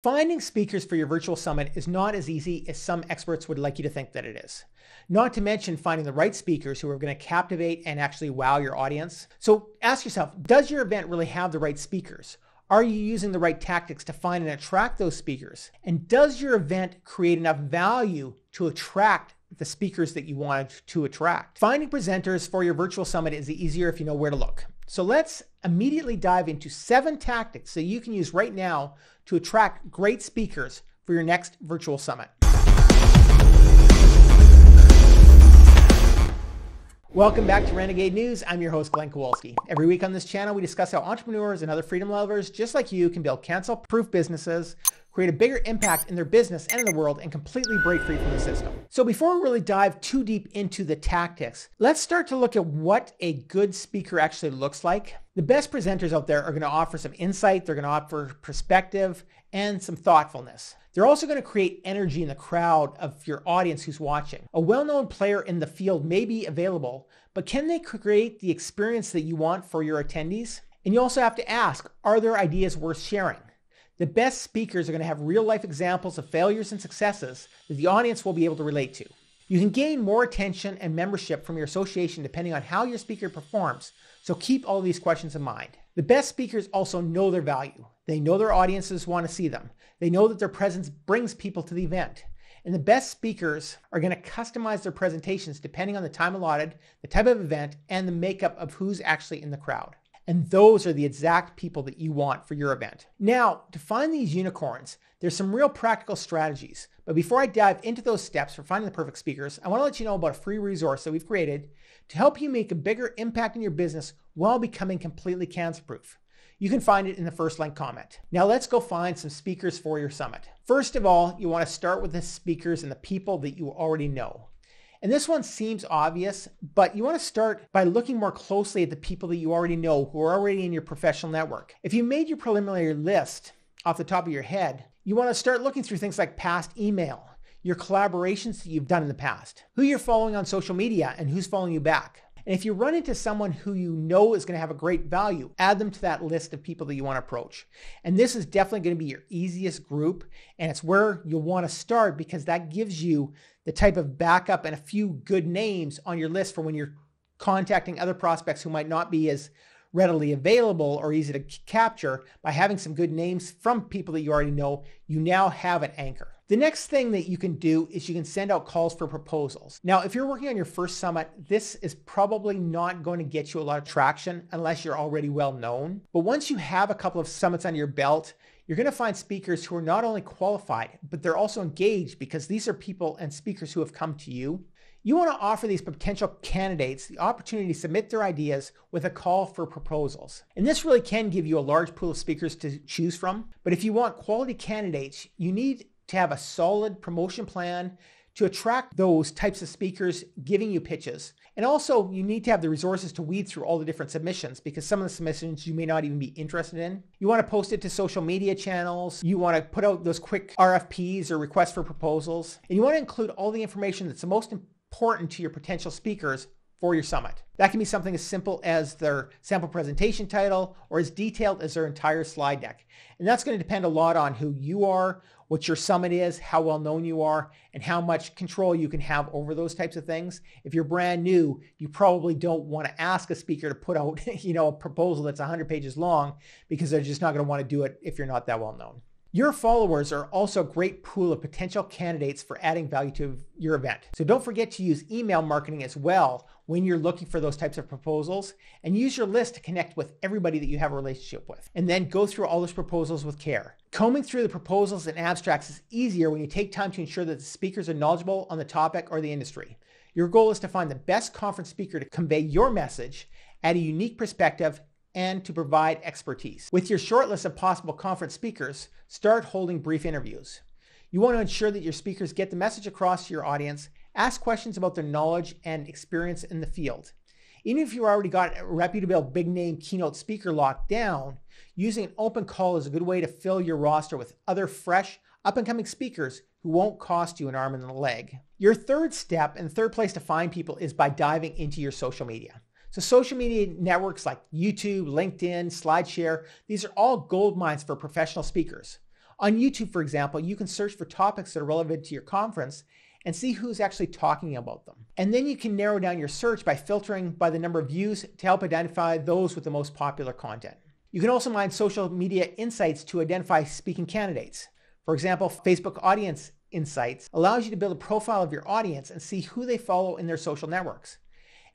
Finding speakers for your virtual summit is not as easy as some experts would like you to think that it is. Not to mention finding the right speakers who are going to captivate and actually wow your audience. So ask yourself, does your event really have the right speakers? Are you using the right tactics to find and attract those speakers? And does your event create enough value to attract the speakers that you wanted to attract? Finding presenters for your virtual summit is easier if you know where to look. So let's immediately dive into 7 tactics that you can use right now to attract great speakers for your next virtual summit. Welcome back to Renegade News. I'm your host, Glenn Kowalski. Every week on this channel, we discuss how entrepreneurs and other freedom lovers just like you can build cancel-proof businesses, create a bigger impact in their business and in the world, and completely break free from the system. So before we really dive too deep into the tactics, let's start to look at what a good speaker actually looks like. The best presenters out there are going to offer some insight, they're going to offer perspective, and some thoughtfulness. They're also going to create energy in the crowd of your audience who's watching. A well-known player in the field may be available, but can they create the experience that you want for your attendees? And you also have to ask, are there ideas worth sharing? The best speakers are going to have real-life examples of failures and successes that the audience will be able to relate to. You can gain more attention and membership from your association depending on how your speaker performs, so keep all these questions in mind. The best speakers also know their value. They know their audiences want to see them. They know that their presence brings people to the event. And the best speakers are going to customize their presentations depending on the time allotted, the type of event, and the makeup of who's actually in the crowd. And those are the exact people that you want for your event. Now, to find these unicorns, there's some real practical strategies. But before I dive into those steps for finding the perfect speakers, I want to let you know about a free resource that we've created to help you make a bigger impact in your business while becoming completely cancer-proof. You can find it in the first link comment. Now let's go find some speakers for your summit. First of all, you want to start with the speakers and the people that you already know. And this one seems obvious, but you want to start by looking more closely at the people that you already know who are already in your professional network. If you made your preliminary list off the top of your head, you want to start looking through things like past email, your collaborations that you've done in the past, who you're following on social media, and who's following you back. And if you run into someone who you know is going to have a great value, add them to that list of people that you want to approach. And this is definitely going to be your easiest group, and it's where you'll want to start because that gives you the type of backup and a few good names on your list for when you're contacting other prospects who might not be as readily available or easy to capture. By having some good names from people that you already know, you now have an anchor. The next thing that you can do is you can send out calls for proposals. Now, if you're working on your first summit, this is probably not going to get you a lot of traction unless you're already well known. But once you have a couple of summits under your belt, you're going to find speakers who are not only qualified, but they're also engaged because these are people and speakers who have come to you. You want to offer these potential candidates the opportunity to submit their ideas with a call for proposals. And this really can give you a large pool of speakers to choose from. But if you want quality candidates, you need to have a solid promotion plan to attract those types of speakers giving you pitches. And also you need to have the resources to weed through all the different submissions because some of the submissions you may not even be interested in. You want to post it to social media channels. You want to put out those quick RFPs or requests for proposals. And you want to include all the information that's the most important to your potential speakers for your summit. That can be something as simple as their sample presentation title or as detailed as their entire slide deck. And that's going to depend a lot on who you are, what your summit is, how well known you are, and how much control you can have over those types of things. If you're brand new, you probably don't want to ask a speaker to put out, a proposal that's 100 pages long because they're just not going to want to do it if you're not that well known. Your followers are also a great pool of potential candidates for adding value to your event. So don't forget to use email marketing as well when you're looking for those types of proposals, and use your list to connect with everybody that you have a relationship with. And then go through all those proposals with care. Combing through the proposals and abstracts is easier when you take time to ensure that the speakers are knowledgeable on the topic or the industry. Your goal is to find the best conference speaker to convey your message, add a unique perspective, and to provide expertise. With your shortlist of possible conference speakers, start holding brief interviews. You want to ensure that your speakers get the message across to your audience, ask questions about their knowledge and experience in the field. Even if you already got a reputable big name keynote speaker locked down, using an open call is a good way to fill your roster with other fresh, up-and-coming speakers who won't cost you an arm and a leg. Your third step and third place to find people is by diving into your social media. So social media networks like YouTube, LinkedIn, SlideShare, these are all gold mines for professional speakers. On YouTube, for example, you can search for topics that are relevant to your conference and see who's actually talking about them. And then you can narrow down your search by filtering by the number of views to help identify those with the most popular content. You can also mine social media insights to identify speaking candidates. For example, Facebook Audience Insights allows you to build a profile of your audience and see who they follow in their social networks.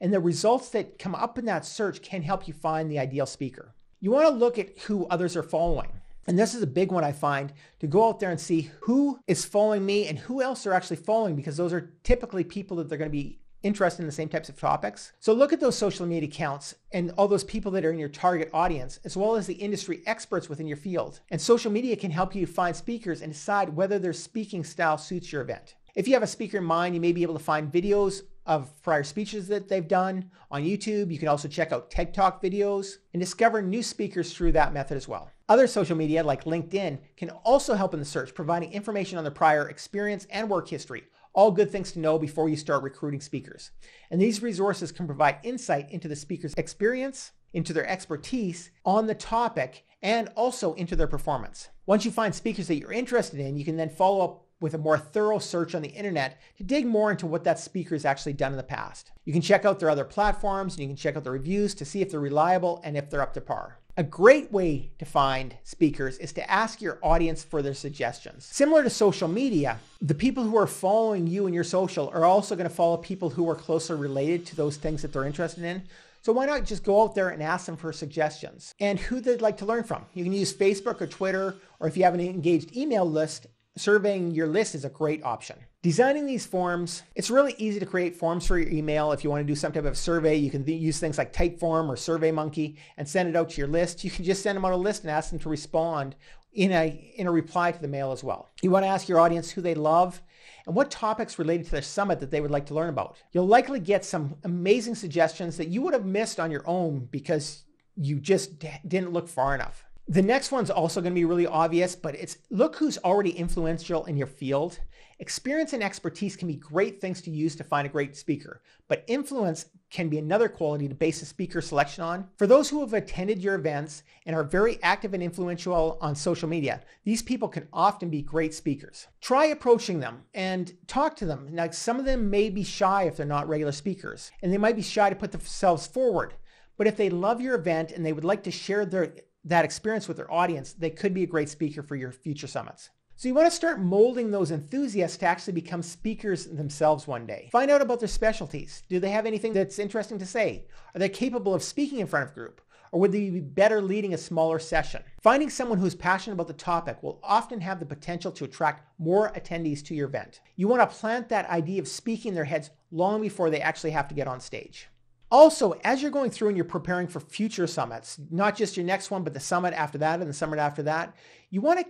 And the results that come up in that search can help you find the ideal speaker. You want to look at who others are following. And this is a big one I find, to go out there and see who is following me and who else they're actually following, because those are typically people that they're going to be interested in the same types of topics. So look at those social media accounts and all those people that are in your target audience, as well as the industry experts within your field. And social media can help you find speakers and decide whether their speaking style suits your event. If you have a speaker in mind, you may be able to find videos of prior speeches that they've done on YouTube. You can also check out TED Talk videos and discover new speakers through that method as well. Other social media like LinkedIn can also help in the search, providing information on their prior experience and work history. All good things to know before you start recruiting speakers. And these resources can provide insight into the speaker's experience, into their expertise on the topic, and also into their performance. Once you find speakers that you're interested in, you can then follow up with a more thorough search on the internet to dig more into what that speaker has actually done in the past. You can check out their other platforms and you can check out the reviews to see if they're reliable and if they're up to par. A great way to find speakers is to ask your audience for their suggestions. Similar to social media, the people who are following you in your social are also going to follow people who are closely related to those things that they're interested in. So why not just go out there and ask them for suggestions and who they'd like to learn from. You can use Facebook or Twitter, or if you have an engaged email list, surveying your list is a great option. Designing these forms, it's really easy to create forms for your email. If you want to do some type of survey, you can use things like Typeform or SurveyMonkey and send it out to your list. You can just send them out a list and ask them to respond in a reply to the mail as well. You want to ask your audience who they love and what topics related to their summit that they would like to learn about. You'll likely get some amazing suggestions that you would have missed on your own because you just didn't look far enough. The next one's also going to be really obvious, but it's look who's already influential in your field. Experience and expertise can be great things to use to find a great speaker, but influence can be another quality to base a speaker selection on. For those who have attended your events and are very active and influential on social media, these people can often be great speakers. Try approaching them and talk to them. Now, some of them may be shy if they're not regular speakers, and they might be shy to put themselves forward. But if they love your event and they would like to share that experience with their audience, they could be a great speaker for your future summits. So you want to start molding those enthusiasts to actually become speakers themselves one day. Find out about their specialties. Do they have anything that's interesting to say? Are they capable of speaking in front of a group? Or would they be better leading a smaller session? Finding someone who's passionate about the topic will often have the potential to attract more attendees to your event. You want to plant that idea of speaking in their heads long before they actually have to get on stage. Also, as you're going through and you're preparing for future summits, not just your next one, but the summit after that and the summit after that, you want to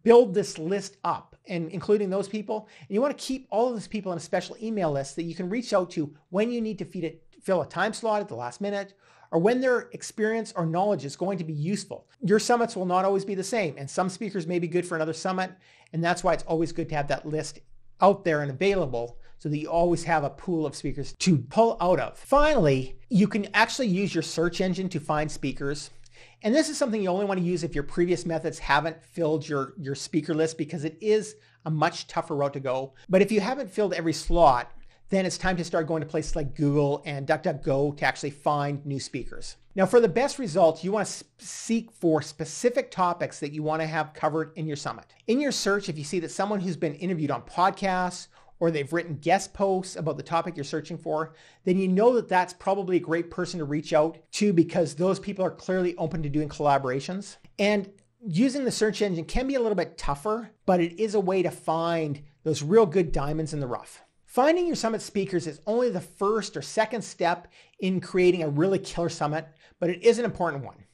build this list up, and including those people. And you want to keep all of those people in a special email list that you can reach out to when you need to fill a time slot at the last minute, or when their experience or knowledge is going to be useful. Your summits will not always be the same, and some speakers may be good for another summit, and that's why it's always good to have that list out there and available so that you always have a pool of speakers to pull out of. Finally, you can actually use your search engine to find speakers. And this is something you only want to use if your previous methods haven't filled your speaker list, because it is a much tougher route to go. But if you haven't filled every slot, then it's time to start going to places like Google and DuckDuckGo to actually find new speakers. Now, for the best results, you want to seek for specific topics that you want to have covered in your summit. In your search, if you see that someone who's been interviewed on podcasts or they've written guest posts about the topic you're searching for, then you know that that's probably a great person to reach out to, because those people are clearly open to doing collaborations. And using the search engine can be a little bit tougher, but it is a way to find those real good diamonds in the rough. Finding your summit speakers is only the first or second step in creating a really killer summit, but it is an important one.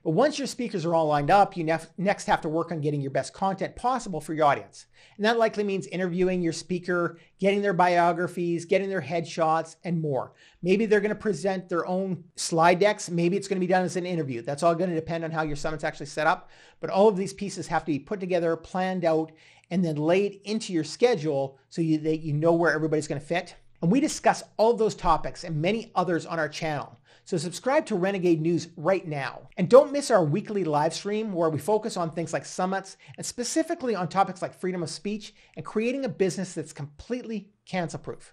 But once your speakers are all lined up, you next have to work on getting your best content possible for your audience. And that likely means interviewing your speaker, getting their biographies, getting their headshots, and more. Maybe they're going to present their own slide decks. Maybe it's going to be done as an interview. That's all going to depend on how your summit's actually set up. But all of these pieces have to be put together, planned out, and then laid into your schedule so that you know where everybody's going to fit. And we discuss all of those topics and many others on our channel. So subscribe to Renegade News right now. And don't miss our weekly live stream where we focus on things like summits and specifically on topics like freedom of speech and creating a business that's completely cancel-proof.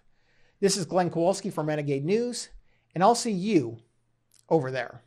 This is Glenn Kowalski from Renegade News, and I'll see you over there.